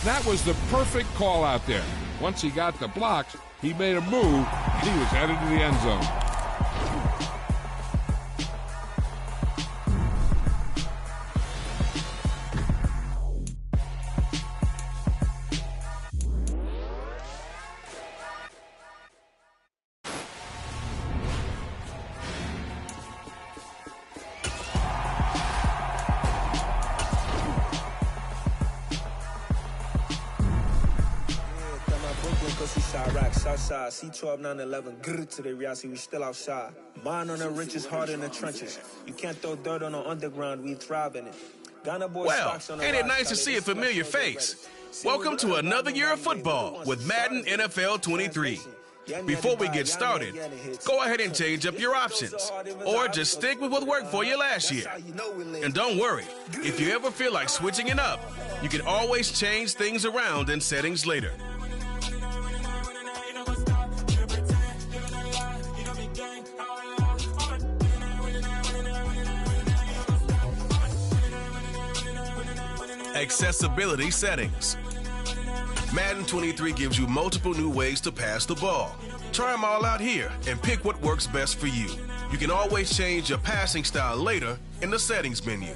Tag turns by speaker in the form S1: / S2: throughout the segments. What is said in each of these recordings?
S1: That was the perfect call out there. Once he got the blocks, he made a move, and he was headed to the end zone.
S2: Southside, C12, 911, grrr to the reality, we still outside. Mine on the richest, heart in the trenches. You can't throw dirt on the underground, we thrive in it.
S3: Well, ain't it nice to see a familiar face? Welcome to another year of football with Madden NFL 23. Before we get started, go ahead and change up your options, or just stick with what worked for you last year. And don't worry, if you ever feel like switching it up, you can always change things around in settings later. Accessibility settings. Madden 23 gives you multiple new ways to pass the ball. Try them all out here and pick what works best for you. You can always change your passing style later in the settings menu.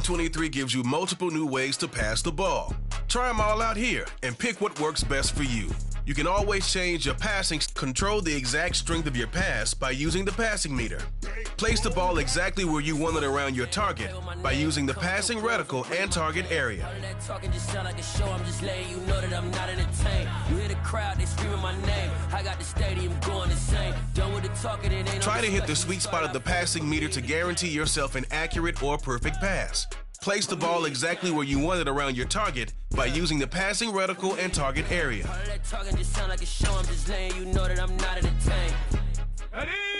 S3: Madden 23 gives you multiple new ways to pass the ball. Try them all out here and pick what works best for you. You can always change your passing, control the exact strength of your pass by using the passing meter. Place the ball exactly where you want it around your target by using the passing reticle and target area. Try to hit the sweet spot of the passing meter to guarantee yourself an accurate or perfect pass. Place the ball exactly where you want it around your target by using the passing reticle and target area.
S1: Ready?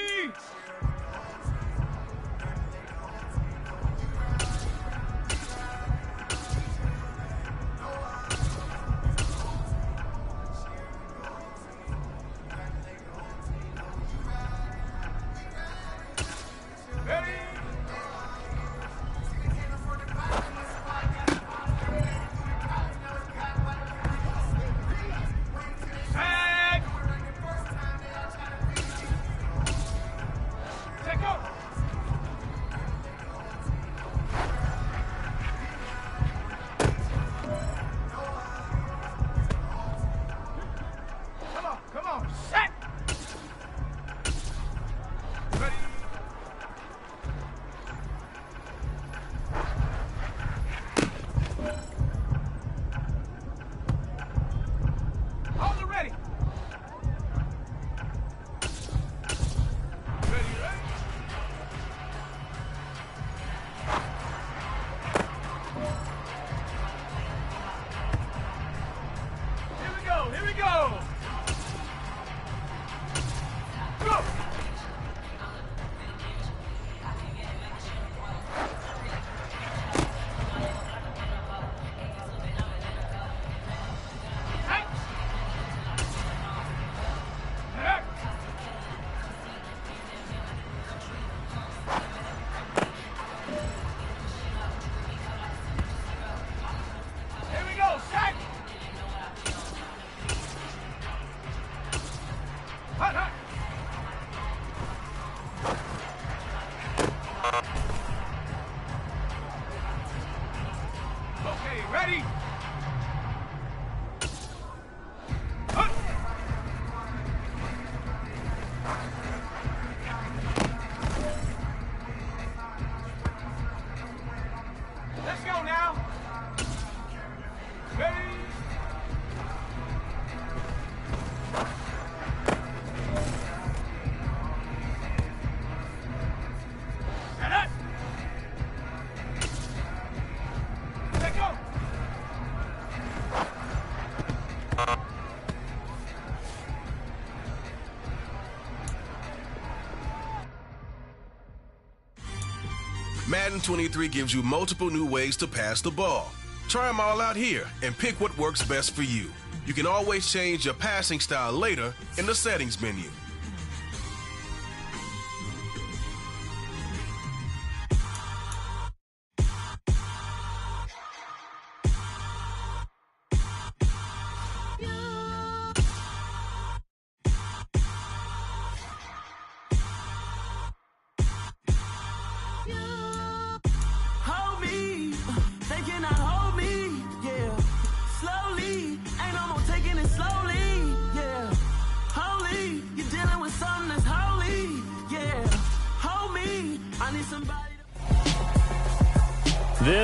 S3: Madden 23 gives you multiple new ways to pass the ball. Try them all out here and pick what works best for you. You can always change your passing style later in the settings menu.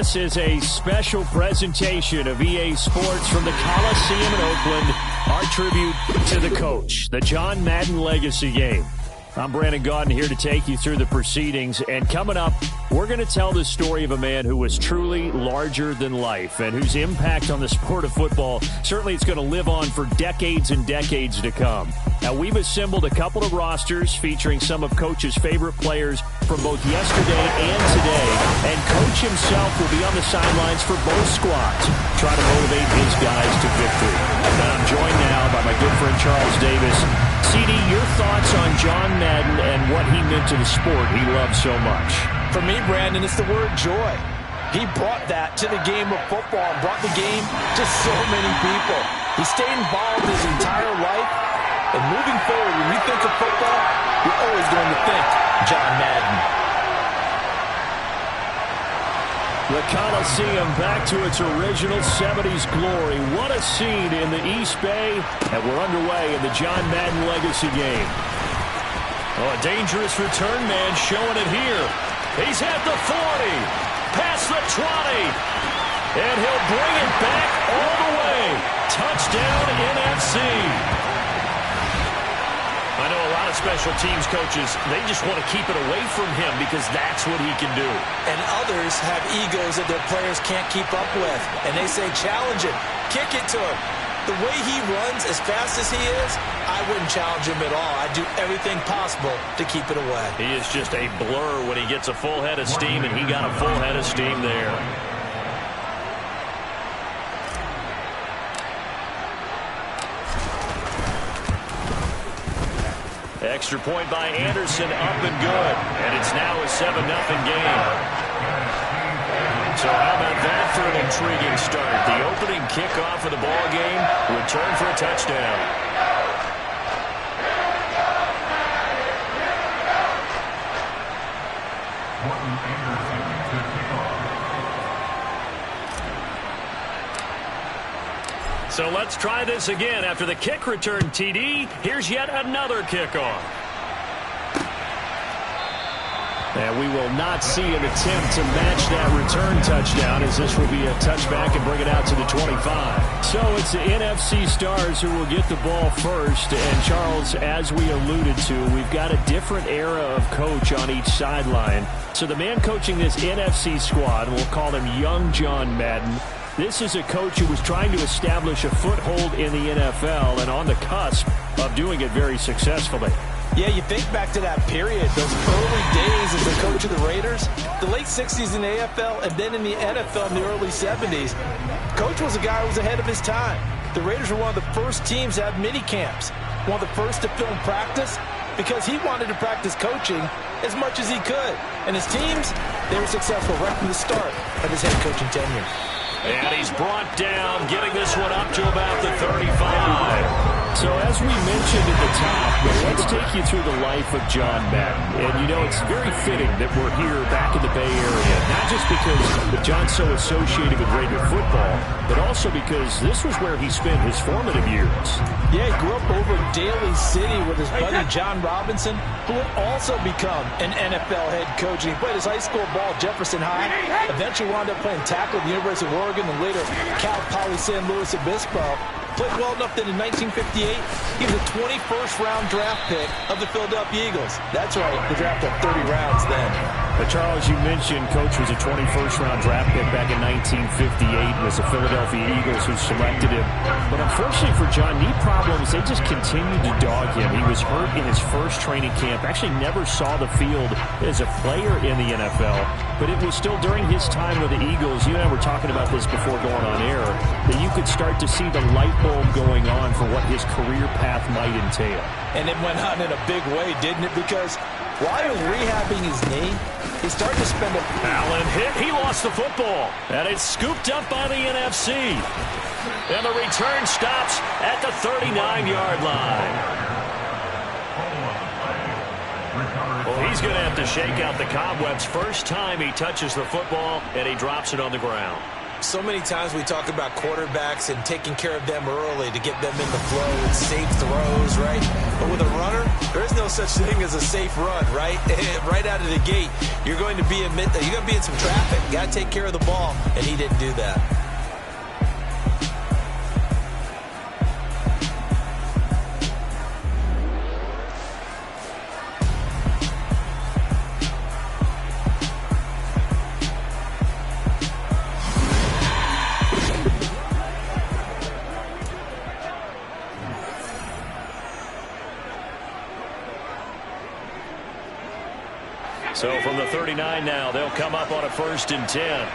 S4: This is a special presentation of EA Sports from the Coliseum in Oakland. Our tribute to the coach, the John Madden Legacy Game. I'm Brandon Gaudin here to take you through the proceedings. And coming up, we're going to tell the story of a man who was truly larger than life and whose impact on the sport of football, certainly it's going to live on for decades and decades to come. Now, we've assembled a couple of rosters featuring some of Coach's favorite players from both yesterday and today. And Coach himself will be on the sidelines for both squads, trying to motivate his guys to victory. And I'm joined now by my good friend Charles Davis. CD, your thoughts on John Madden and what he meant to the sport he loved so much?
S5: For me, Brandon, it's the word joy. He brought that to the game of football and brought the game to so many people. He stayed involved his entire life. And moving forward, when we think of football, we're always going to think John Madden.
S4: The Coliseum back to its original 70s glory. What a scene in the East Bay. And we're underway in the John Madden Legacy game. Oh, a dangerous return man showing it here. He's at the 40, past the 20, and he'll bring it back all the way. Touchdown, NFC. I know a lot of special teams coaches, they just want to keep it away from him because that's what he can do.
S5: And others have egos that their players can't keep up with. And they say, challenge it, kick it to him. The way he runs as fast as he is, I wouldn't challenge him at all. I'd do everything possible to keep it away.
S4: He is just a blur when he gets a full head of steam, and he got a full head of steam there. Extra point by Anderson, up and good. And it's now a 7-0 game. So how about that for an intriguing start? The opening kickoff of the ball game, return for a touchdown. So let's try this again. After the kick return TD, here's yet another kickoff. And we will not see an attempt to match that return touchdown, as this will be a touchback and bring it out to the 25. So it's the NFC Stars who will get the ball first. And, Charles, as we alluded to, we've got a different era of coach on each sideline. So the man coaching this NFC squad, we'll call him Young John Madden. This is a coach who was trying to establish a foothold in the NFL and on the cusp of doing it very successfully.
S5: Yeah, you think back to that period, those early days as the coach of the Raiders, the late 60s in the AFL, and then in the NFL in the early 70s. Coach was a guy who was ahead of his time. The Raiders were one of the first teams to have mini camps, one of the first to film practice, because he wanted to practice coaching as much as he could. And his teams, they were successful right from the start of his head coaching tenure.
S4: And he's brought down, getting this one up to about the 35. So as we mentioned at the top, let's take you through the life of John Madden. And, you know, it's very fitting that we're here back in the Bay Area, not just because John's so associated with Raider football, but also because this was where he spent his formative years.
S5: Yeah, he grew up over in Daly City with his buddy John Robinson, who would also become an NFL head coach. And he played his high school ball at Jefferson High, eventually wound up playing tackle at the University of Oregon, and later Cal Poly San Luis Obispo. Played well enough that in 1958, he was a 21st round draft pick of the Philadelphia Eagles. That's right, the draft of 30 rounds then.
S4: But Charles, you mentioned Coach was a 21st round draft pick back in 1958. It was the Philadelphia Eagles who selected him. But unfortunately for John, knee problems, they just continued to dog him. He was hurt in his first training camp, actually never saw the field as a player in the NFL. But it was still during his time with the Eagles, you and I were talking about this before going on air, that you could start to see the light bulb going on for what his career path might entail.
S5: And it went on in a big way, didn't it? Because while he was rehabbing his knee, he started to spend a...
S4: Allen hit. He lost the football. And it's scooped up by the NFC. And the return stops at the 39-yard line. Well, he's going to have to shake out the cobwebs first time he touches the football, and he drops it on the ground.
S5: So many times we talk about quarterbacks and taking care of them early to get them in the flow and safe throws, right? But with a runner, there is no such thing as a safe run, right? Right out of the gate, you're going to be in some traffic. You got to take care of the ball, and he didn't do that.
S4: So from the 39 now, they'll come up on a 1st and 10.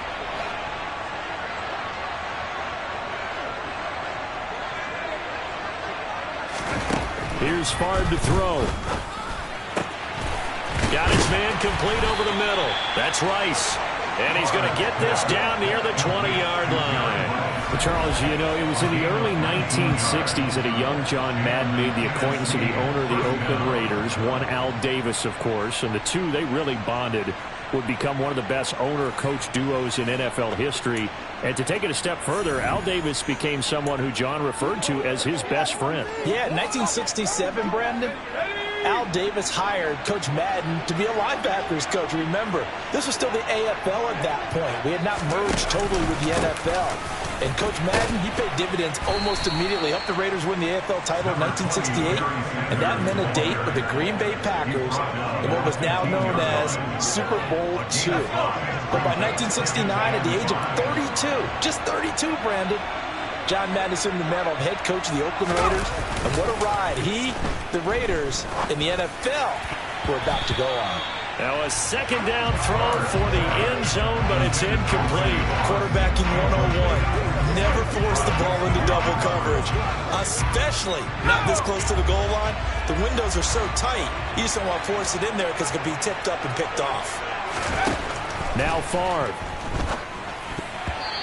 S4: Here's Favre to throw. Got his man complete over the middle. That's Rice. And he's going to get this down near the 20-yard line. Well, Charles, you know, it was in the early 1960s that a young John Madden made the acquaintance of the owner of the Oakland Raiders, one Al Davis, of course, and the two, they really bonded. would become one of the best owner-coach duos in NFL history. And to take it a step further, Al Davis became someone who John referred to as his best friend.
S5: Yeah, in 1967, Brandon, Al Davis hired Coach Madden to be a linebackers coach. Remember, this was still the AFL at that point. We had not merged totally with the NFL. And Coach Madden, he paid dividends almost immediately. Helped the Raiders win the AFL title in 1968. And that meant a date with the Green Bay Packers in what was now known as Super Bowl II. But by 1969, at the age of 32, just 32, Brandon, John Madden assumed the mantle of head coach of the Oakland Raiders. And what a ride he, the Raiders, and the NFL were about to go on.
S4: Now a second down throw for the end zone, but it's incomplete.
S5: Quarterbacking 101. Never force the ball into double coverage, especially not this close to the goal line. The windows are so tight, you just don't want to force it in there because it could be tipped up and picked off.
S4: Now Favre.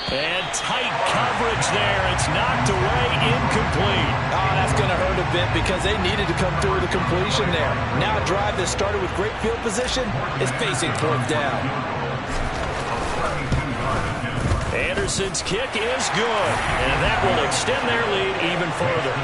S4: And tight coverage there. It's knocked away, incomplete.
S5: Oh, that's going to hurt a bit because they needed to come through the completion there. Now a drive that started with great field position is facing fourth down.
S4: Anderson's kick is good, and that will extend their lead even further.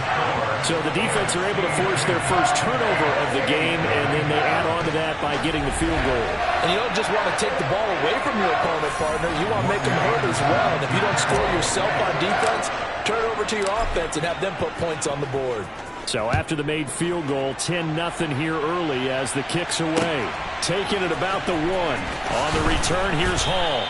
S4: So the defense are able to force their first turnover of the game, and then they add on to that by getting the field goal.
S5: And you don't just want to take the ball away from your opponent, partner. You want to make them hurt as well. And if you don't score yourself on defense, turn it over to your offense and have them put points on the board.
S4: So after the made field goal, 10-0 here early as the kick's away. Taking it about the 1. On the return, here's Hall.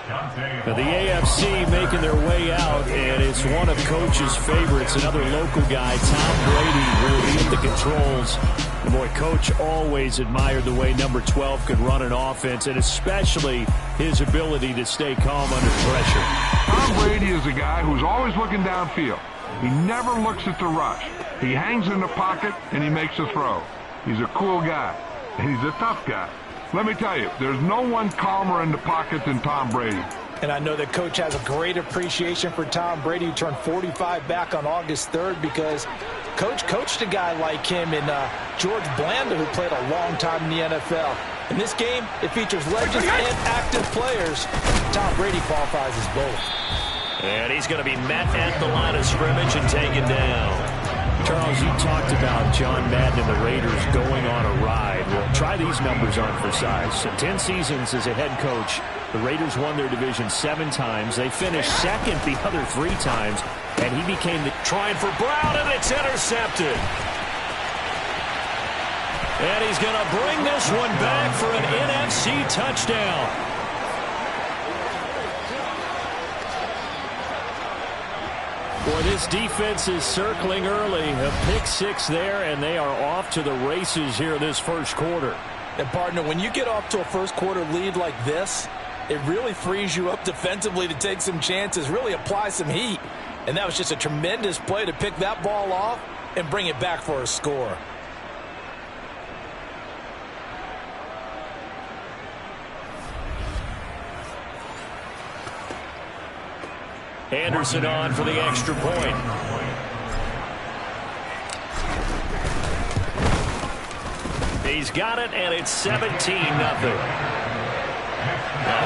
S4: Now the AFC making their way out, and it's one of Coach's favorites, another local guy, Tom Brady, will be at the controls. And boy, Coach always admired the way number 12 could run an offense, and especially his ability to stay calm under pressure.
S1: Tom Brady is a guy who's always looking downfield. He never looks at the rush. He hangs in the pocket, and he makes a throw. He's a cool guy, and he's a tough guy. Let me tell you, there's no one calmer in the pocket than Tom Brady.
S5: And I know that Coach has a great appreciation for Tom Brady, who turned 45 back on August 3rd, because Coach coached a guy like him in George Blanda, who played a long time in the NFL. In this game, it features legends and active players. Tom Brady qualifies as both.
S4: And he's going to be met at the line of scrimmage and taken down. Charles, you talked about John Madden and the Raiders going on a ride. Well, try these numbers on for size. In 10 seasons as a head coach, the Raiders won their division 7 times. They finished second the other 3 times, and he became the trying for Brown, and it's intercepted. And he's going to bring this one back for an NFC touchdown. Boy, this defense is circling early. A pick-6 there, and they are off to the races here this first quarter.
S5: And, partner, when you get off to a first-quarter lead like this, it really frees you up defensively to take some chances, really apply some heat. And that was just a tremendous play to pick that ball off and bring it back for a score.
S4: Anderson on for the extra point. He's got it, and it's 17-0. A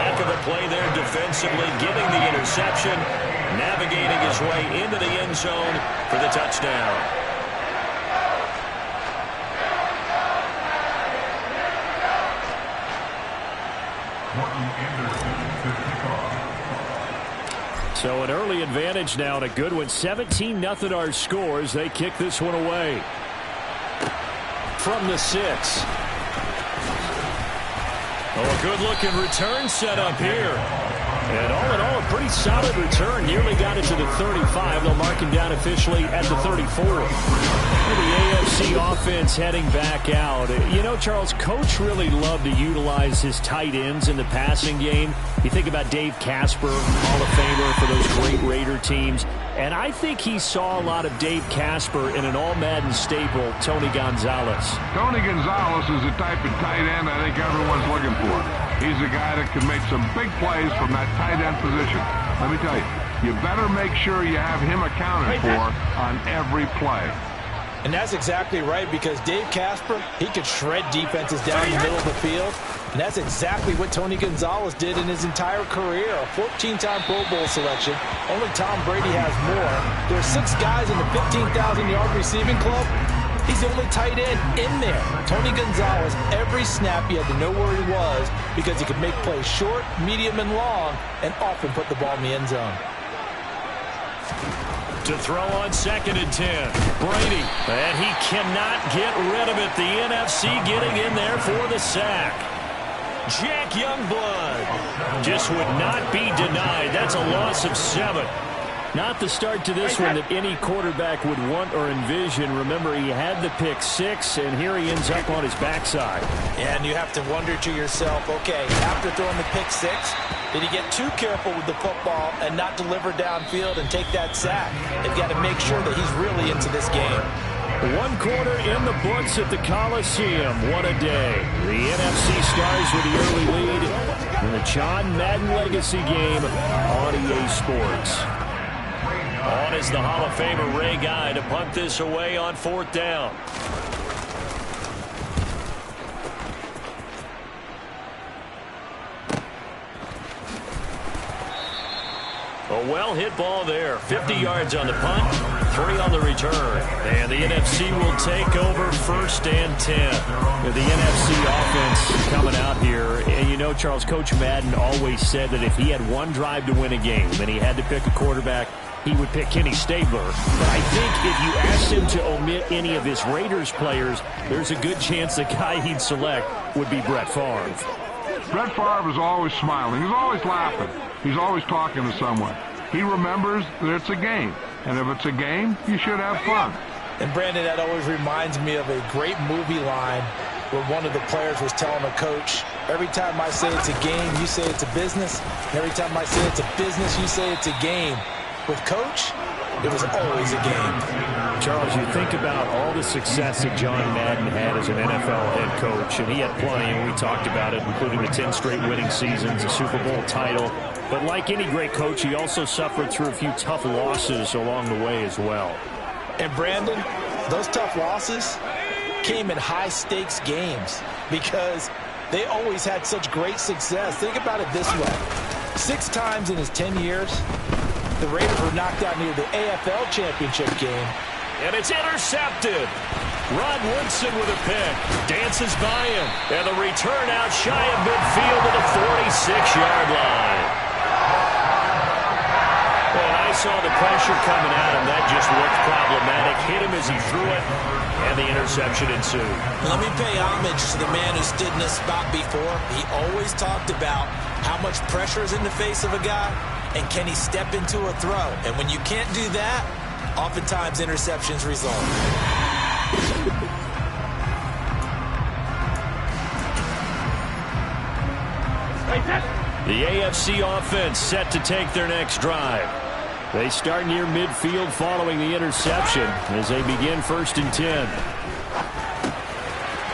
S4: heck of a play there defensively, getting the interception, navigating his way into the end zone for the touchdown. So an early advantage now, and a good one. 17-0 our scores. They kick this one away. From the 6. Oh, a good-looking return set up here. And all in all, a pretty solid return. Nearly got it to the 35. They'll mark him down officially at the 34. The AFC offense heading back out. You know, Charles, Coach really loved to utilize his tight ends in the passing game. You think about Dave Casper, Hall of Famer for those great Raider teams. And I think he saw a lot of Dave Casper in an all-Madden staple, Tony Gonzalez.
S1: Tony Gonzalez is the type of tight end I think everyone's looking for. He's a guy that can make some big plays from that tight end position. Let me tell you, you better make sure you have him accounted for on every play.
S5: And that's exactly right, because Dave Casper, he could shred defenses down the middle of the field. And that's exactly what Tony Gonzalez did in his entire career. A 14-time Pro Bowl selection. Only Tom Brady has more. There are 6 guys in the 15,000-yard receiving club. He's the only tight end in there. Tony Gonzalez, every snap he had to know where he was because he could make plays short, medium, and long, and often put the ball in the end zone.
S4: To throw on 2nd and 10. Brady. And he cannot get rid of it. The NFC getting in there for the sack. Jack Youngblood just would not be denied. That's a loss of 7. Not the start to this one that any quarterback would want or envision. Remember, he had the pick 6, and here he ends up on his backside.
S5: And you have to wonder to yourself, okay, after throwing the pick 6, did he get too careful with the football and not deliver downfield and take that sack? They've got to make sure that he's really into this game.
S4: 1 quarter in the books at the Coliseum. What a day. The NFC Stars with the early lead in the John Madden Legacy game on EA Sports. On is the Hall of Famer Ray Guy to punt this away on 4th down. A well-hit ball there. 50 yards on the punt, 3 on the return. And the NFC will take over 1st and 10. The NFC offense coming out here. And you know, Charles, Coach Madden always said that if he had one drive to win a game and he had to pick a quarterback, he would pick Kenny Stabler. But I think if you asked him to omit any of his Raiders players, there's a good chance the guy he'd select would be Brett Favre.
S1: Brett Favre is always smiling. He's always laughing. He's always talking to someone. He remembers that it's a game. And if it's a game, you should have fun.
S5: And, Brandon, that always reminds me of a great movie line where one of the players was telling a coach, every time I say it's a game, you say it's a business. And every time I say it's a business, you say it's a game. With Coach, it was always a game.
S4: Charles, you think about all the success that John Madden had as an NFL head coach, and he had plenty, and we talked about it, including the 10 straight winning seasons, a Super Bowl title. But like any great coach, he also suffered through a few tough losses along the way as well.
S5: And, Brandon, those tough losses came in high-stakes games because they always had such great success. Think about it this way. 6 times in his 10 years, the Raiders were knocked out near the AFL championship game.
S4: And it's intercepted. Rod Woodson with a pick. Dances by him. And the return out shy of midfield to the 46-yard line. And I saw the pressure coming at him. That just looked problematic. Hit him as he threw it. And the interception ensued.
S5: Let me pay homage to the man who stood in this spot before. He always talked about how much pressure is in the face of a guy. And can he step into a throw? And when you can't do that, oftentimes interceptions result.
S4: The AFC offense set to take their next drive. They start near midfield following the interception as they begin 1st and 10.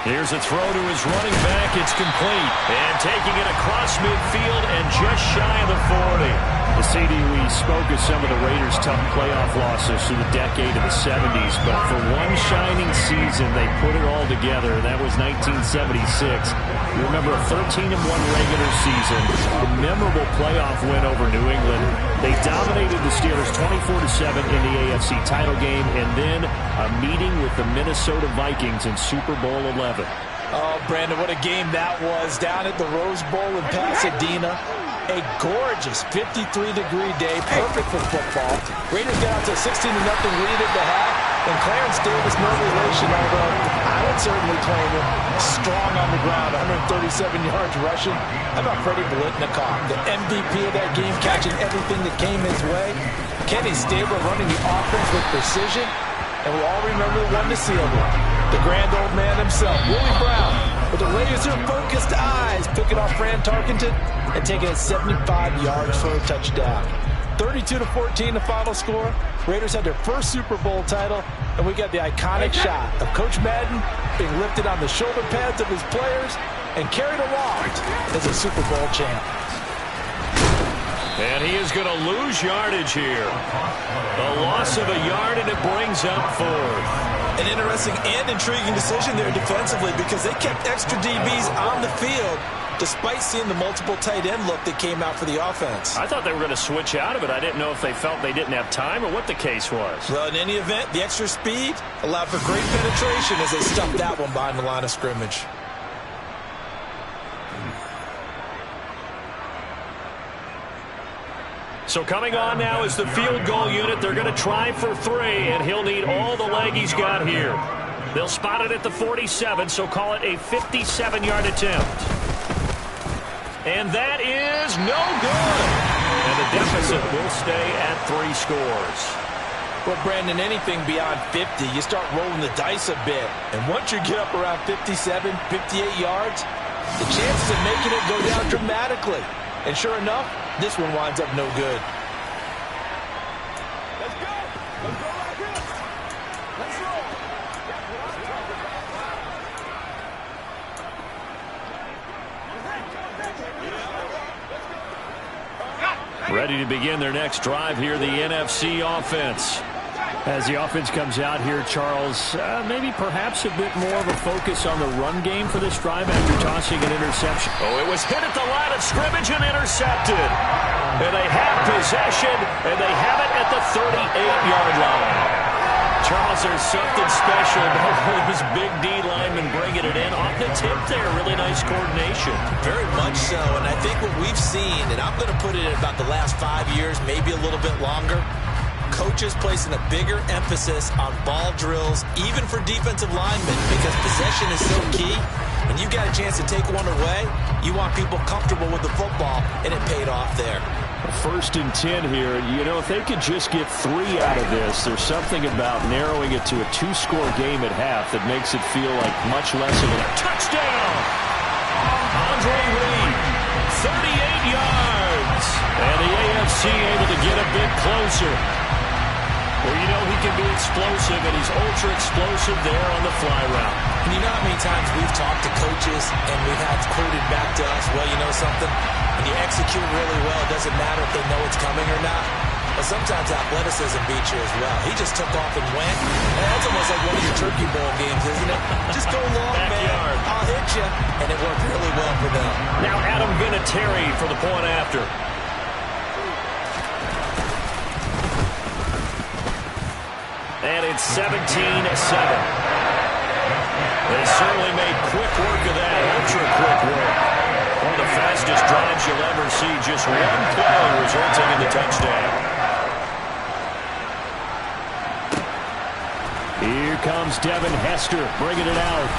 S4: Here's a throw to his running back. It's complete. And taking it across midfield and just shy of the 40. The CD, we spoke of some of the Raiders' tough playoff losses through the decade of the 70s, but for one shining season, they put it all together. That was 1976. You remember a 13-1 regular season, a memorable playoff win over New England. They dominated the Steelers 24-7 in the AFC title game, and then a meeting with the Minnesota Vikings in Super Bowl 11.
S5: Oh, Brandon, what a game that was down at the Rose Bowl in Pasadena. A gorgeous 53-degree day, perfect for football. Raiders got out to a 16-0 lead at the half, and Clarence Davis, no relation, although I would certainly claim him, strong on the ground, 137 yards rushing. How about Freddie Biletnikoff, the MVP of that game, catching everything that came his way? Kenny Stabler running the offense with precision, and we all remember the one to seal it, the grand old man himself, Willie Brown, with the laser-focused eyes, picking off Fran Tarkenton and taking it 75 yards for a touchdown. 32-14 the final score. Raiders had their first Super Bowl title, and we got the iconic shot of Coach Madden being lifted on the shoulder pads of his players and carried aloft as a Super Bowl champ.
S4: And he is going to lose yardage here. A loss of a yard, and it brings up 4th.
S5: An interesting and intriguing decision there defensively because they kept extra DBs on the field despite seeing the multiple tight end look that came out for the offense.
S4: I thought they were going to switch out of it. I didn't know if they felt they didn't have time or what the case was.
S5: Well, in any event, the extra speed allowed for great penetration as they stuffed that one behind the line of scrimmage.
S4: So coming on now is the field goal unit. They're going to try for 3, and he'll need all the leg he's got here. They'll spot it at the 47, so call it a 57-yard attempt. And that is no good. And the deficit will stay at 3 scores.
S5: Well, Brandon, anything beyond 50, you start rolling the dice a bit. And once you get up around 57, 58 yards, the chances of making it go down dramatically. And sure enough, this one winds up no good.
S6: Let's go. Let's go right here. Let's roll.
S4: Ready to begin their next drive here, the NFC offense. As the offense comes out here, Charles, maybe perhaps a bit more of a focus on the run game for this drive after tossing an interception. Oh, it was hit at the line of scrimmage and intercepted. And they have possession, and they have it at the 38-yard line. Charles, there's something special about those big D linemen bringing it in off the tip there. Really nice coordination.
S5: Very much so, and I think what we've seen, and I'm going to put it in about the last 5 years, maybe a little bit longer, coaches placing a bigger emphasis on ball drills, even for defensive linemen, because possession is so key. When you got a chance to take one away, you want people comfortable with the football, and it paid off there.
S4: 1st and 10 here. You know, if they could just get 3 out of this, there's something about narrowing it to a 2-score game at half that makes it feel like much less of a touchdown. Andre Reed, 38 yards. And the AFC able to get a bit closer. Well, you know he can be explosive, and he's ultra-explosive there on the fly route.
S5: And you know how many times we've talked to coaches and we've had quoted back to us, well, you know something? When you execute really well, it doesn't matter if they know it's coming or not. But sometimes athleticism beats you as well. He just took off and went. And that's almost like one of your Turkey Bowl games, isn't it? Just go long, man. I'll hit you. And it worked really well for them.
S4: Now Adam Vinatieri for the point after. And it's 17-7. They certainly made quick work of that, ultra-quick work. One of the fastest drives you'll ever see, just one play resulting in the touchdown. Here comes Devin Hester bringing it out.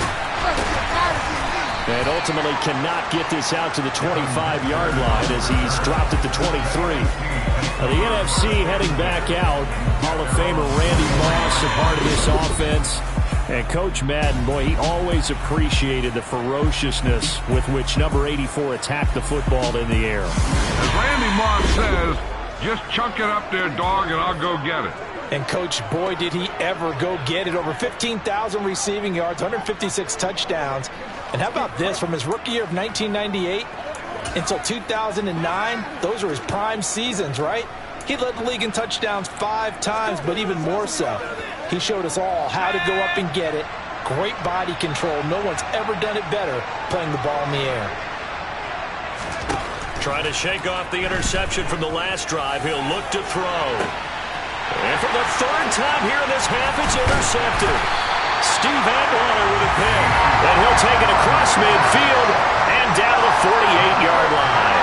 S4: And ultimately cannot get this out to the 25-yard line as he's dropped at the 23. The NFC heading back out. Hall of Famer Randy Moss, a part of this offense. And Coach Madden, boy, he always appreciated the ferociousness with which number 84 attacked the football in the air.
S1: As Randy Moss says, just chunk it up there, dog, and I'll go get it.
S5: And, Coach, boy, did he ever go get it. Over 15,000 receiving yards, 156 touchdowns. And how about this? From his rookie year of 1998 until 2009, those were his prime seasons, right? He led the league in touchdowns 5 times, but even more so, he showed us all how to go up and get it. Great body control. No one's ever done it better playing the ball in the air.
S4: Trying to shake off the interception from the last drive. He'll look to throw. And for the 3rd time here in this half, it's intercepted. Steve Atwater with a pick. And he'll take it across midfield and down the 48-yard line.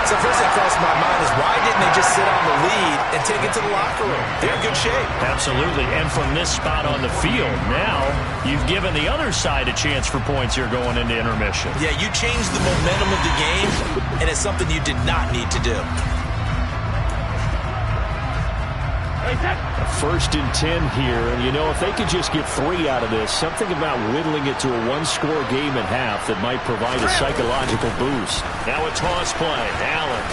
S5: So first thing crossed my mind is why didn't they just sit on the lead and take it to the locker room? They're in good shape.
S4: Absolutely. And from this spot on the field, now you've given the other side a chance for points here going into intermission.
S5: Yeah, you changed the momentum of the game, and it's something you did not need to do.
S4: 1st and 10 here, and you know, if they could just get 3 out of this, something about whittling it to a 1-score game at half that might provide a psychological boost. Now a toss play, Allen.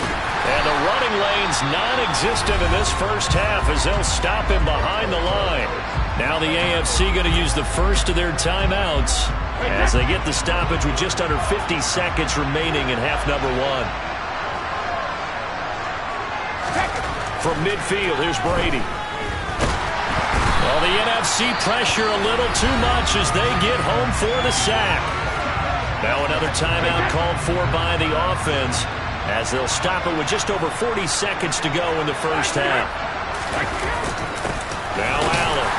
S4: And the running lane's non-existent in this first half as they'll stop him behind the line. Now the AFC going to use the first of their timeouts as they get the stoppage with just under 50 seconds remaining in half number 1. From midfield, here's Brady. Well, the NFC pressure a little too much as they get home for the sack. Now another timeout called for by the offense as they'll stop it with just over 40 seconds to go in the first half. Now Allen.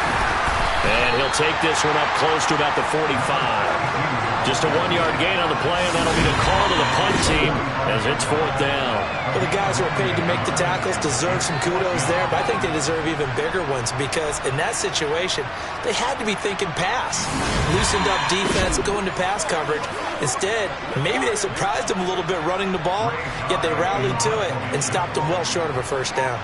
S4: And he'll take this one up close to about the 45. Just a 1-yard gain on the play, and that'll be the call to the punt team as it's 4th down.
S5: Well, the guys who are paid to make the tackles deserve some kudos there, but I think they deserve even bigger ones because in that situation, they had to be thinking pass. Loosened up defense, going to pass coverage. Instead, maybe they surprised them a little bit running the ball, yet they rallied to it and stopped them well short of a first down.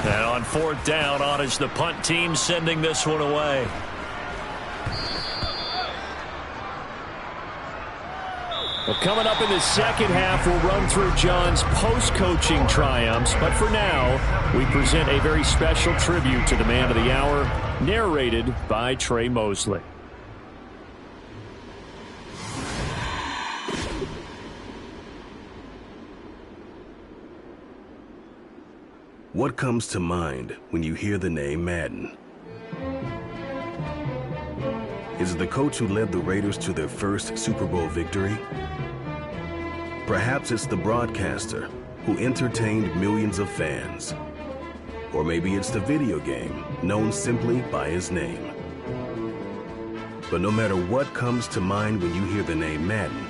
S4: And on 4th down, on is the punt team sending this one away. Well, coming up in the second half, we'll run through John's post-coaching triumphs. But for now, we present a very special tribute to the man of the hour, narrated by Trey Mosley.
S7: What comes to mind when you hear the name Madden? Is it the coach who led the Raiders to their first Super Bowl victory? Perhaps it's the broadcaster who entertained millions of fans. Or maybe it's the video game known simply by his name. But no matter what comes to mind when you hear the name Madden,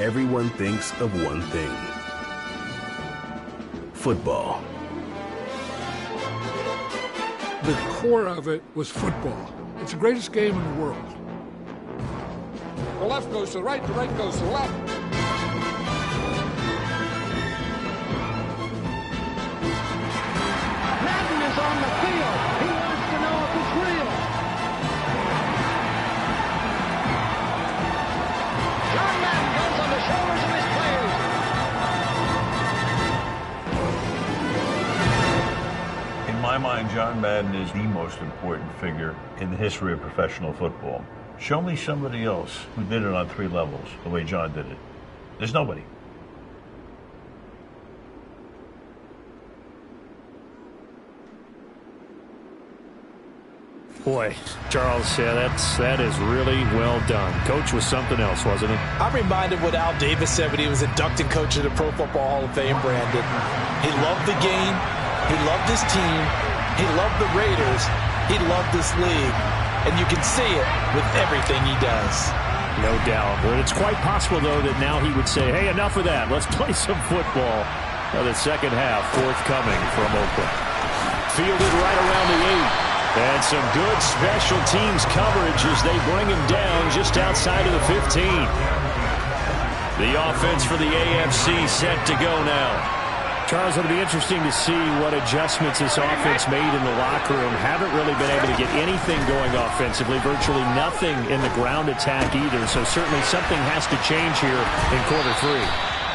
S7: everyone thinks of one thing: football.
S8: The core of it was football. It's the greatest game in the world. The left goes to the right goes to the left.
S6: Madden is on the field. He wants to know if it's real. John Madden goes on the shoulders of his players.
S9: In my mind, John Madden is the most important figure in the history of professional football. Show me somebody else who did it on 3 levels the way John did it. There's nobody.
S4: Boy, Charles, yeah, that is really well done. Coach was something else, wasn't he?
S5: I'm reminded what Al Davis said when he was inducting coach of the Pro Football Hall of Fame, Brandon. He loved the game. He loved his team. He loved the Raiders. He loved this league. And you can see it with everything he does.
S4: No doubt. But it's quite possible, though, that now he would say, hey, enough of that. Let's play some football. The second half forthcoming from Oakland. Fielded right around the 8. And some good special teams coverage as they bring him down just outside of the 15. The offense for the AFC set to go now. Charles, it'll be interesting to see what adjustments this offense made in the locker room. Haven't really been able to get anything going offensively, virtually nothing in the ground attack either. So certainly something has to change here in quarter 3.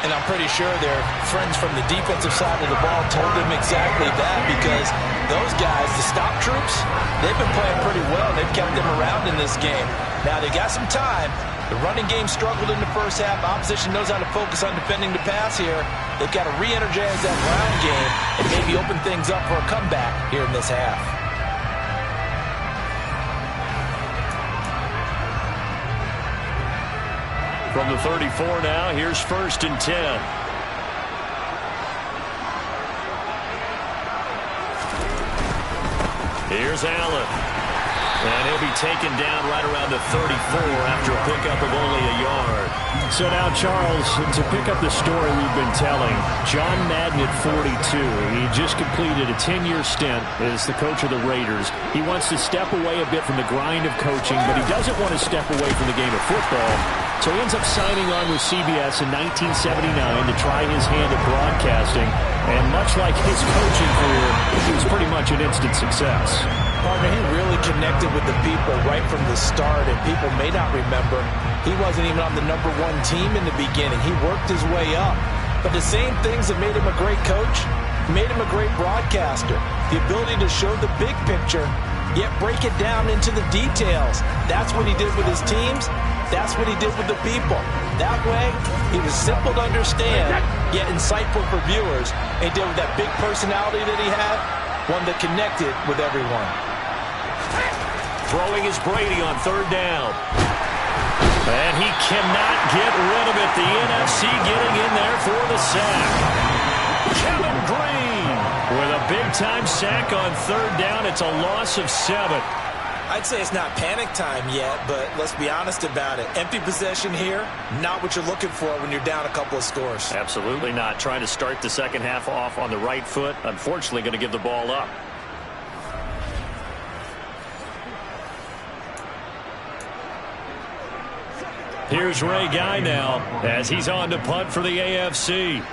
S5: And I'm pretty sure their friends from the defensive side of the ball told them exactly that because those guys, the stop troops, they've been playing pretty well. They've kept them around in this game. Now they got some time. The running game struggled in the first half. Opposition knows how to focus on defending the pass here. They've got to re-energize that ground game and maybe open things up for a comeback here in this half.
S4: From the 34 now, here's 1st and 10. Here's Allen. And he'll be taken down right around the 34 after a pickup of only a yard. So now, Charles, to pick up the story we've been telling, John Madden at 42, he just completed a 10-year stint as the coach of the Raiders. He wants to step away a bit from the grind of coaching, but he doesn't want to step away from the game of football. So he ends up signing on with CBS in 1979 to try his hand at broadcasting. And much like his coaching career, he was pretty much an instant success.
S5: Partner, he really connected with the people right from the start, and people may not remember he wasn't even on the #1 team in the beginning. He worked his way up. But the same things that made him a great coach made him a great broadcaster. The ability to show the big picture, yet break it down into the details. That's what he did with his teams. That's what he did with the people. That way, he was simple to understand, yet insightful for viewers. And he did with that big personality that he had, one that connected with everyone.
S4: Throwing is Brady on third down. And he cannot get rid of it. The NFC getting in there for the sack. Kevin Green with a big-time sack on third down. It's a loss of 7.
S5: I'd say it's not panic time yet, but let's be honest about it. Empty possession here, not what you're looking for when you're down a couple of scores.
S4: Absolutely not. Trying to start the second half off on the right foot. Unfortunately, going to give the ball up. Here's Ray Guy now as he's on to punt for the AFC.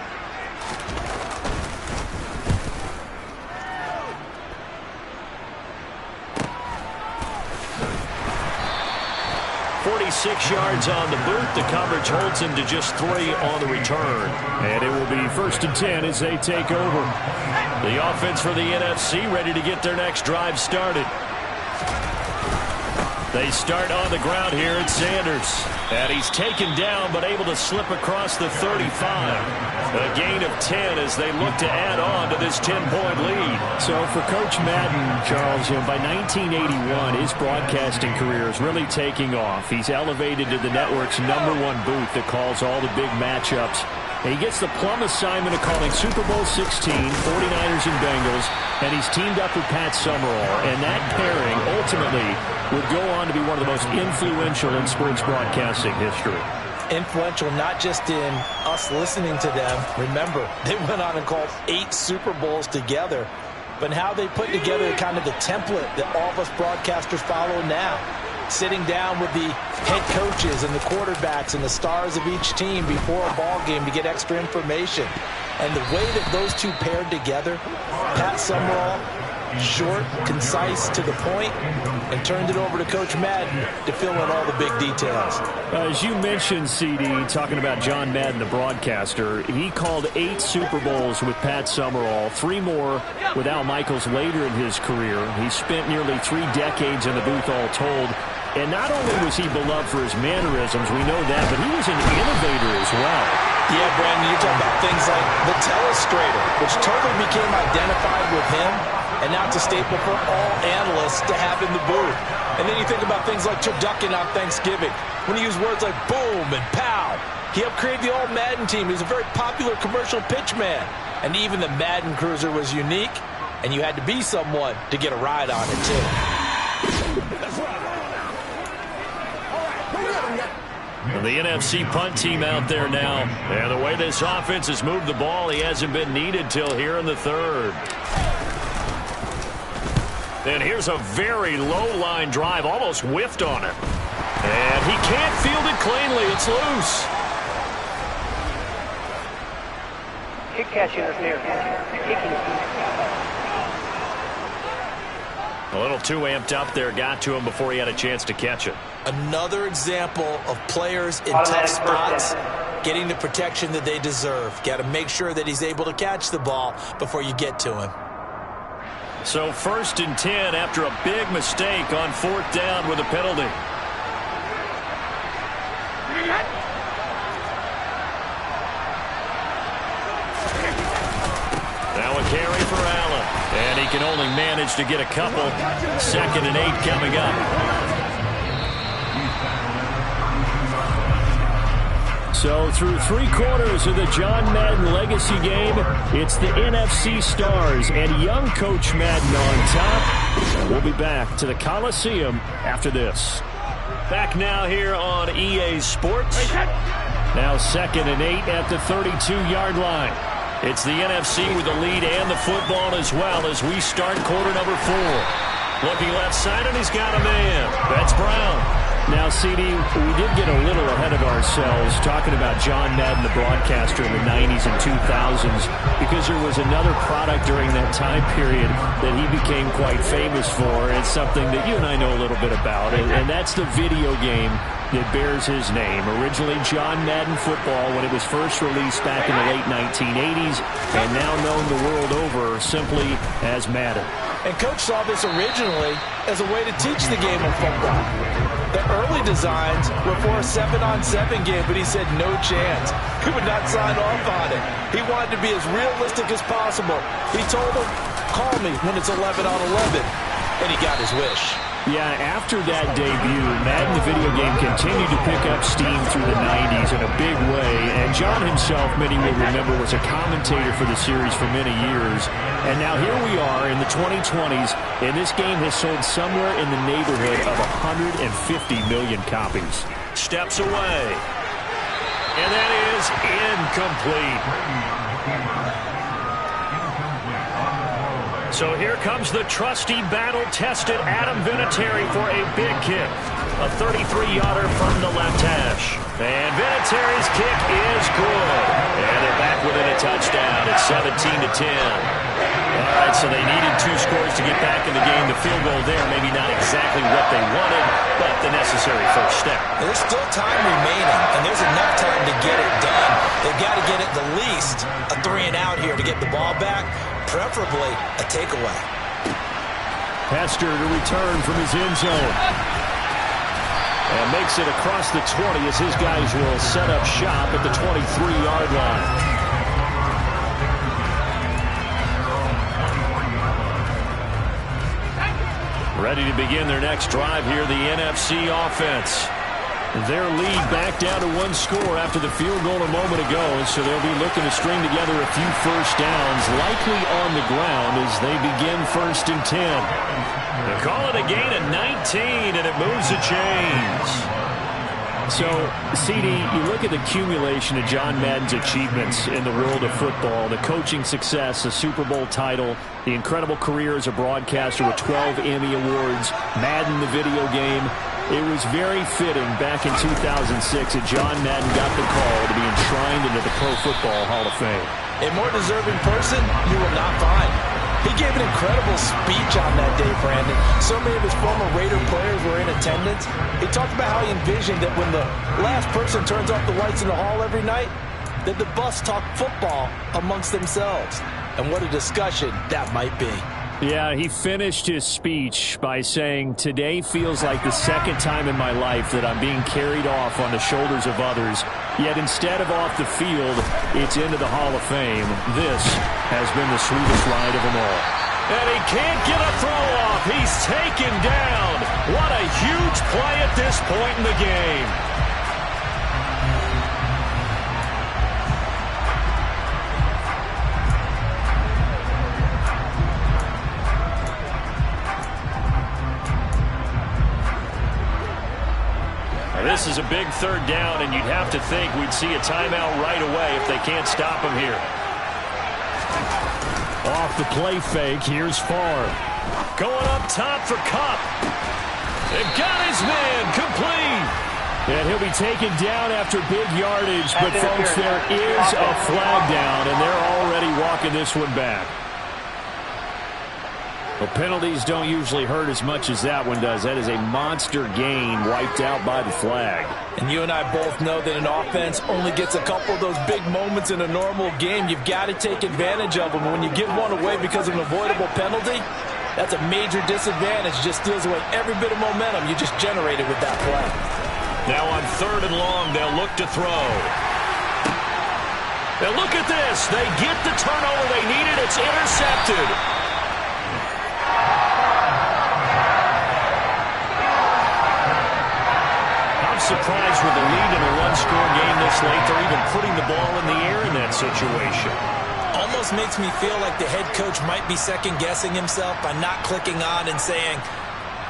S4: .46 yards on the boot. The coverage holds him to just 3 on the return. And it will be 1st and 10 as they take over. The offense for the NFC ready to get their next drive started. They start on the ground here at Sanders. And he's taken down but able to slip across the 35. A gain of 10 as they look to add on to this 10-point lead. So for Coach Madden, Charles, by 1981, his broadcasting career is really taking off. He's elevated to the network's #1 booth that calls all the big matchups. And he gets the plum assignment of calling Super Bowl 16, 49ers and Bengals, and he's teamed up with Pat Summerall. And that pairing ultimately would go on to be one of the most influential in sports broadcasting history.
S5: Influential not just in us listening to them. Remember, they went on and called 8 Super Bowls together. But how they put together kind of the template that all of us broadcasters follow now. Sitting down with the head coaches and the quarterbacks and the stars of each team before a ball game to get extra information. And the way that those two paired together, Pat Summerall, short, concise, to the point, and turned it over to Coach Madden to fill in all the big details.
S4: As you mentioned, CD, talking about John Madden, the broadcaster, he called 8 Super Bowls with Pat Summerall, 3 more with Al Michaels later in his career. He spent nearly 3 decades in the booth all told. And not only was he beloved for his mannerisms, we know that, but he was an innovator as well.
S5: Yeah, Brandon, you talk about things like the telestrator, which totally became identified with him, and now it's a staple for all analysts to have in the booth. And then you think about things like turducken on Thanksgiving, when he used words like boom and pow. He helped create the old Madden team. He was a very popular commercial pitch man. And even the Madden Cruiser was unique, and you had to be someone to get a ride on it, too.
S4: The NFC punt team out there now. And the way this offense has moved the ball, he hasn't been needed till here in the 3rd. And here's a very low-line drive, almost whiffed on it. And he can't field it cleanly. It's loose.
S10: Kick catch interference.
S4: A little too amped up there, got to him before he had a chance to catch it.
S5: Another example of players in tough spots getting the protection that they deserve. Got to make sure that he's able to catch the ball before you get to him.
S4: So 1st and 10 after a big mistake on 4th down with a penalty. Now a carry for Allen. And he can only manage to get a couple. 2nd and 8 coming up. So through 3 quarters of the John Madden legacy game, it's the NFC stars and young Coach Madden on top. We'll be back to the Coliseum after this. Back now here on EA Sports. Now 2nd and 8 at the 32-yard line. It's the NFC with the lead and the football as well as we start quarter number 4. Looking left side, and he's got a man. That's Brown. Now, CD, we did get a little ahead of ourselves talking about John Madden, the broadcaster in the 90s and 2000s, because there was another product during that time period that he became quite famous for. It's something that you and I know a little bit about, and that's the video game that bears his name. Originally John Madden Football when it was first released back in the late 1980s, and now known the world over simply as Madden.
S5: And Coach saw this originally as a way to teach the game of football. The early designs were for a 7-on-7 game, but he said no chance. He would not sign off on it. He wanted to be as realistic as possible. He told him, call me when it's 11-on-11, and he got his wish.
S4: Yeah, after that debut, Madden the video game continued to pick up steam through the 90s in a big way, and John himself, many will remember, was a commentator for the series for many years. And now here we are in the 2020s, and this game has sold somewhere in the neighborhood of 150 million copies. Steps away, and that is incomplete. So here comes the trusty, battle-tested Adam Vinatieri for a big kick. A 33-yarder from the left hash. And Vinatieri's kick is good. And they're back within a touchdown. It's 17-10. All right, so they needed 2 scores to get back in the game. The field goal there, maybe not exactly what they wanted, but the necessary first step.
S5: There's still time remaining, and there's enough time to get it done. They've got to get at the least a 3-and-out here to get the ball back, preferably a takeaway.
S4: Hester to return from his end zone. And makes it across the 20 as his guys will set up shop at the 23-yard line. Ready to begin their next drive here, the NFC offense. Their lead back down to 1 score after the field goal a moment ago, so they'll be looking to string together a few first downs, likely on the ground as they begin 1st and 10. They call it a gain of 19, and it moves the chains. So, CD, you look at the accumulation of John Madden's achievements in the world of football, the coaching success, the Super Bowl title, the incredible career as a broadcaster with 12 Emmy Awards, Madden the video game. It was very fitting back in 2006 that John Madden got the call to be enshrined into the Pro Football Hall of Fame.
S5: A more deserving person you will not find. He gave an incredible speech on that day, Brandon. So many of his former Raider players were in attendance. He talked about how he envisioned that when the last person turns off the lights in the hall every night, that the bus talk football amongst themselves. And what a discussion that might be.
S4: Yeah, he finished his speech by saying, "Today feels like the second time in my life that I'm being carried off on the shoulders of others. Yet instead of off the field, it's into the Hall of Fame. This has been the sweetest ride of them all." And he can't get a throw off. He's taken down. What a huge play at this point in the game. This is a big 3rd down, and you'd have to think we'd see a timeout right away if they can't stop him here. Off the play fake, here's Favre. Going up top for Kupp. They've got his man, complete. And he'll be taken down after big yardage, but folks, there is a flag down, and they're already walking this one back. Well, penalties don't usually hurt as much as that one does. That is a monster gain wiped out by the flag.
S5: And you and I both know that an offense only gets a couple of those big moments in a normal game. You've got to take advantage of them. When you get one away because of an avoidable penalty, that's a major disadvantage. Just steals away every bit of momentum you just generated with that play.
S4: Now on 3rd and long, they'll look to throw. Now look at this. They get the turnover they needed. It's intercepted. Surprised with the lead in a 1-score game this late. They're even putting the ball in the air in that situation.
S5: Almost makes me feel like the head coach might be second-guessing himself by not clicking on and saying,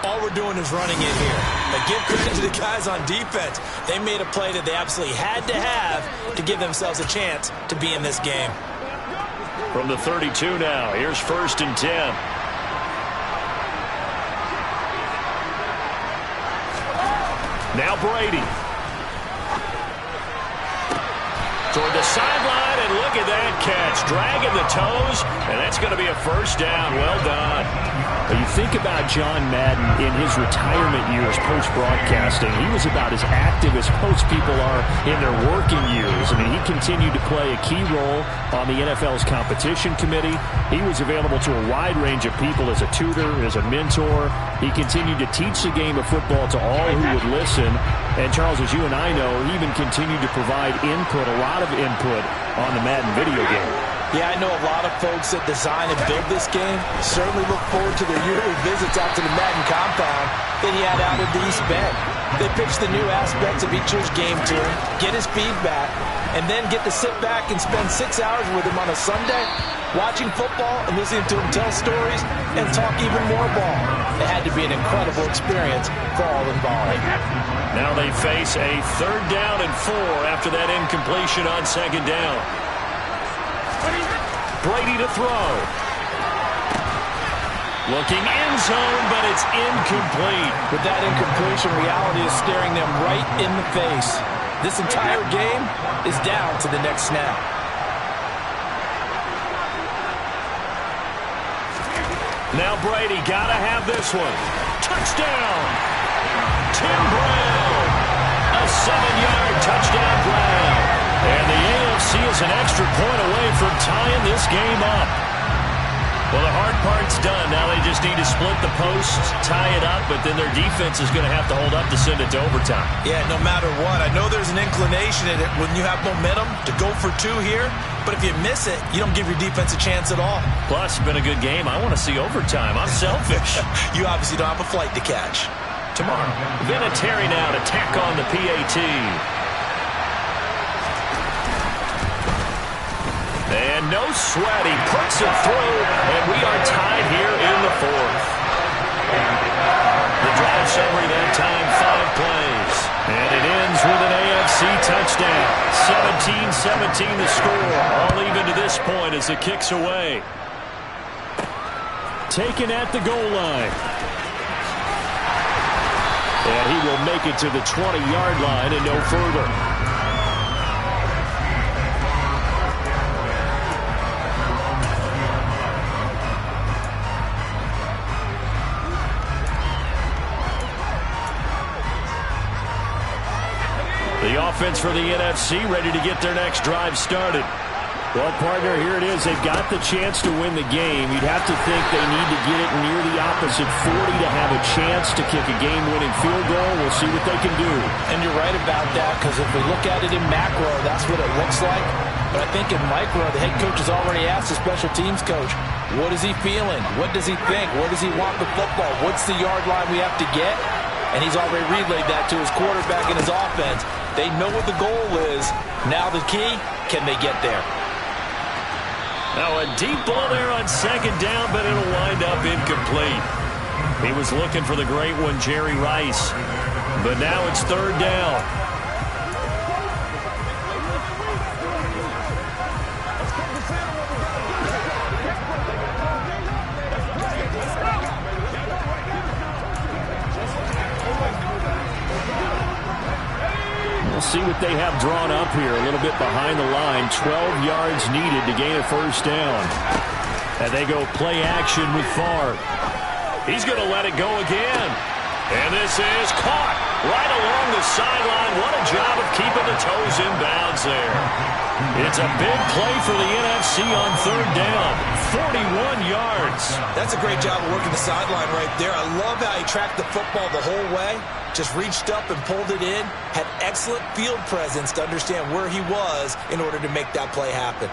S5: all we're doing is running it here. But give credit to the guys on defense. They made a play that they absolutely had to have to give themselves a chance to be in this game.
S4: From the 32 now, here's 1st and 10. Now Brady. Toward the sideline, and look at that catch, dragging the toes, and that's going to be a first down. Well done.
S11: When you think about John Madden in his retirement years post-broadcasting, he was about as active as most people are in their working years. I mean, he continued to play a key role on the NFL's competition committee. He was available to a wide range of people as a tutor, as a mentor. He continued to teach the game of football to all who would listen. And Charles, as you and I know, he even continued to provide input, a lot of input on the Madden video game.
S5: Yeah, I know a lot of folks that design and build this game certainly look forward to their yearly visits out to the Madden compound that he had out in the East Bend. They pitch the new aspects of each year's game to him, get his feedback, and then get to sit back and spend 6 hours with him on a Sunday, watching football and listening to him tell stories and talk even more ball. It had to be an incredible experience for all involved.
S4: Now they face a 3rd down and 4 after that incompletion on 2nd down. Brady to throw. Looking end zone, but it's incomplete.
S5: With that incompletion, reality is staring them right in the face. This entire game is down to the next snap.
S4: Now Brady got to have this one. Touchdown! Tim Brown. A 7-yard touchdown Brown. And the AFC is an extra point away from tying this game up. Well, the hard part's done. Now they just need to split the posts, tie it up, but then their defense is going to have to hold up to send it to overtime.
S5: Yeah, no matter what. I know there's an inclination in it when you have momentum to go for 2 here, but if you miss it, you don't give your defense a chance at all.
S4: Plus, it's been a good game. I want to see overtime. I'm selfish.
S5: You obviously don't have a flight to catch.
S4: Tomorrow, Vinatieri now to tack on the PAT. And no sweat, he puts it through, and we are tied here in the 4th. The drive summary that time, 5 plays. And it ends with an AFC touchdown. 17-17 the score, all even to this point as the kick's away. Taken at the goal line. And he will make it to the 20-yard line and no further. The offense for the NFC ready to get their next drive started. Well, partner, here it is. They've got the chance to win the game. You'd have to think they need to get it near the opposite 40 to have a chance to kick a game-winning field goal. We'll see what they can do.
S5: And you're right about that, because if we look at it in macro, that's what it looks like. But I think in micro, the head coach has already asked the special teams coach, what is he feeling? What does he think? Where does he want the football? What's the yard line we have to get? And he's already relayed that to his quarterback and his offense. They know what the goal is. Now the key, can they get there?
S4: Now a deep ball there on 2nd down, but it'll wind up incomplete. He was looking for the great one, Jerry Rice. But now it's 3rd down. We'll see what they have drawn up here. A little bit behind the line. 12 yards needed to gain a 1st down. And they go play action with Favre. He's going to let it go again. And this is caught right along the sideline. What a job of keeping the toes in bounds there. It's a big play for the NFC on 3rd down. 41 yards.
S5: That's a great job of working the sideline right there. I love how he tracked the football the whole way. Just reached up and pulled it in. Had excellent field presence to understand where he was in order to make that play happen.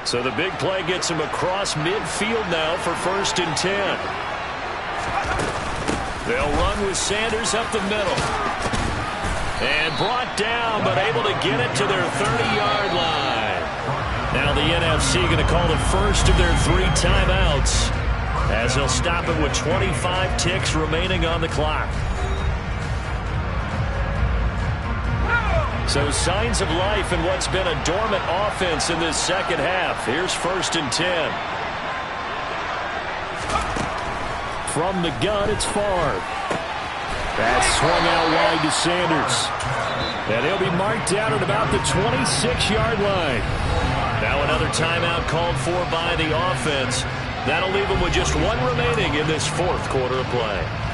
S4: So the big play gets him across midfield now for 1st and 10. They'll run with Sanders up the middle. And brought down, but able to get it to their 30-yard line. Now the NFC going to call the first of their 3 timeouts as they'll stop it with 25 ticks remaining on the clock. So signs of life in what's been a dormant offense in this second half. Here's 1st and 10. From the gun, it's Favre. That's swung out wide to Sanders. And he'll be marked down at about the 26-yard line. Now another timeout called for by the offense. That'll leave them with just one remaining in this 4th quarter of play.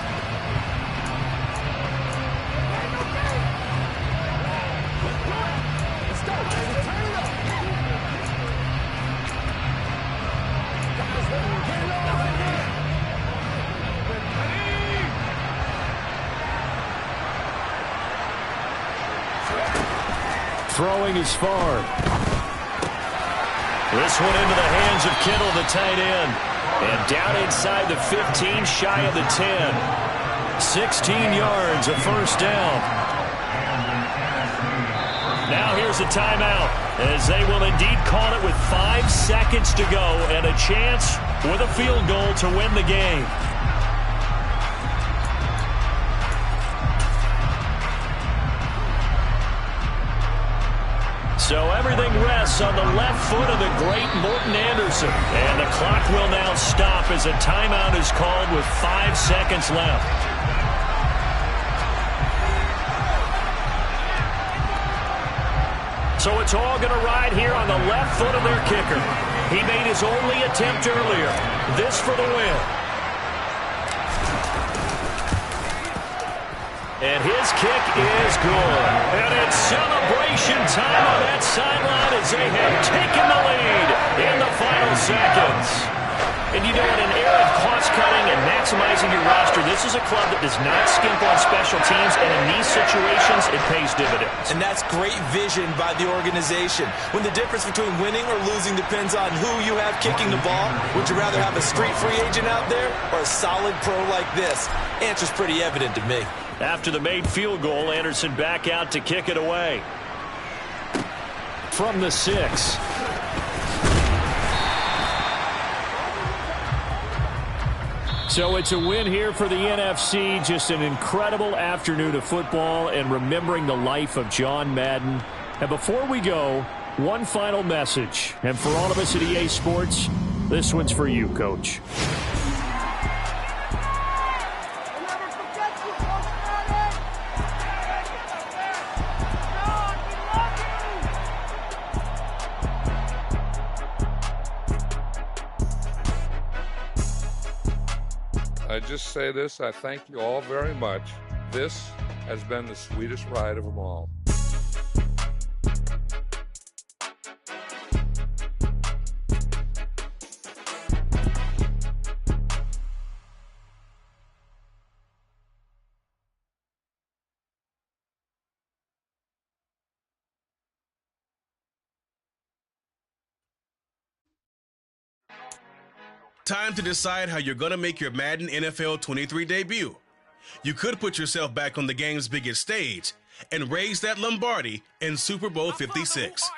S4: Throwing is Favre. This one into the hands of Kittle, the tight end. And down inside the 15, shy of the 10. 16 yards, a 1st down. Now here's a timeout, as they will indeed call it with 5 seconds to go and a chance with a field goal to win the game. So everything rests on the left foot of the great Morton Anderson. And the clock will now stop as a timeout is called with 5 seconds left. So it's all going to ride here on the left foot of their kicker. He made his only attempt earlier. This for the win. And his kick is good. And it's celebration time on that sideline as they have taken the lead in the final seconds. And you know, in an era of cost-cutting and maximizing your roster, this is a club that does not skimp on special teams, and in these situations, it pays dividends. And that's great vision by the organization. When the difference between winning or losing depends on who you have kicking the ball, would you rather have a street free agent out there or a solid pro like this? Answer's pretty evident to me. After the made field goal, Anderson back out to kick it away. From the 6. So it's a win here for the NFC. Just an incredible afternoon of football and remembering the life of John Madden. And before we go, one final message. And for all of us at EA Sports, this one's for you, Coach.
S8: I just say this, I thank you all very much. This has been the sweetest ride of them all.
S3: Time to decide how you're going to make your Madden NFL 23 debut. You could put yourself back on the game's biggest stage and raise that Lombardi in Super Bowl 56.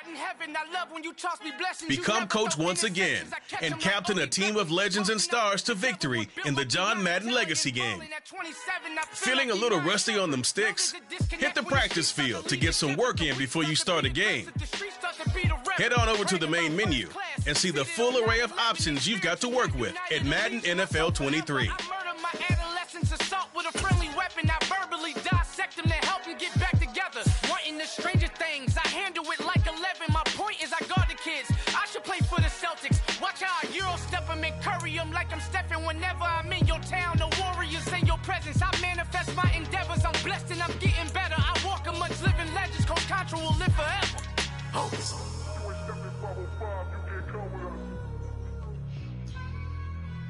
S3: Become coach once again and captain a team of legends and stars to victory in the John Madden Legacy game. Feeling a little rusty on them sticks? Hit the practice field to get some work in before you start a game. Head on over to the main menu and see the full array of options you've got to work with at Madden NFL 23.
S12: Like I'm stepping whenever I'm in your town. The warriors in your presence. I manifest my endeavors. I'm blessed and I'm getting better. I walk amongst living legends. Coach Contra will live forever.